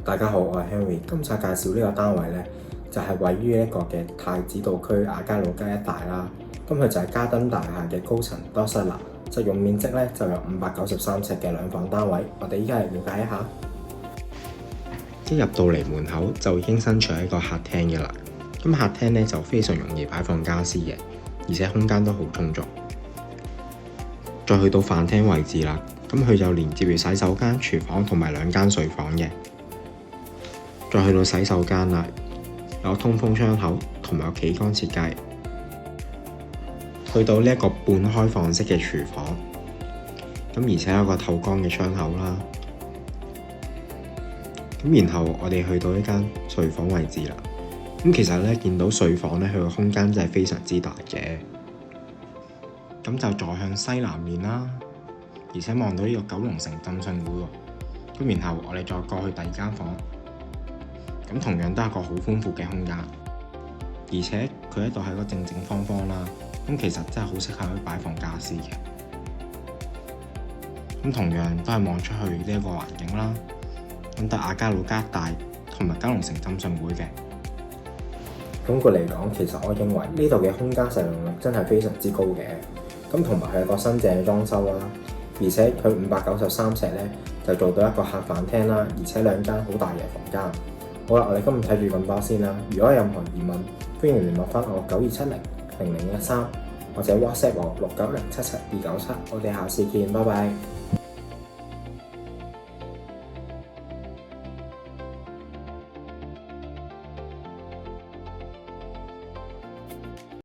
大家好，我係 Henry。今次介紹呢個單位呢，就係位於一個嘅太子道區亞皆老街一帶啦。咁佢就係嘉登大廈嘅高層多室啦，實用面積呢就有593尺嘅兩房單位。我哋依家嚟了解一下。一入到嚟門口就已經身處喺一個客廳嘅啦。咁客廳呢就非常容易擺放家私嘅，而且空間都好充足。再去到飯廳位置啦。咁佢就連接住洗手間、廚房同埋2間睡房嘅。再去到洗手間啦，有通風窗口同埋有企缸設計。去到呢一個半開放式嘅廚房，咁而且有個透光嘅窗口啦。咁然後我哋去到一間睡房位置啦。咁其實咧見到睡房咧，佢個空間真係非常之大嘅。咁就坐向西南面啦。而且望到呢個九龍城浸信會喎，咁然後我哋再過去第2間房，咁同樣都係一個好寬闊嘅空間，而且佢喺度係一個正正方方啦，咁其實真係好適合去擺放家私嘅。咁同樣都係望出去呢一個環境啦，咁得亞皆老街一帶同埋九龍城浸信會嘅。總括嚟講，其實我認為呢度嘅空間使用率真係非常之高嘅，咁同埋佢有個新淨嘅裝修啦。而且佢593尺咧就做到一個客飯廳啦，而且2間好大嘅房間。好啦，我哋今日睇住咁多先啦。如果有任何疑問，歡迎聯絡翻我92700013或者 WhatsApp 我69077297。我哋下次見，拜拜。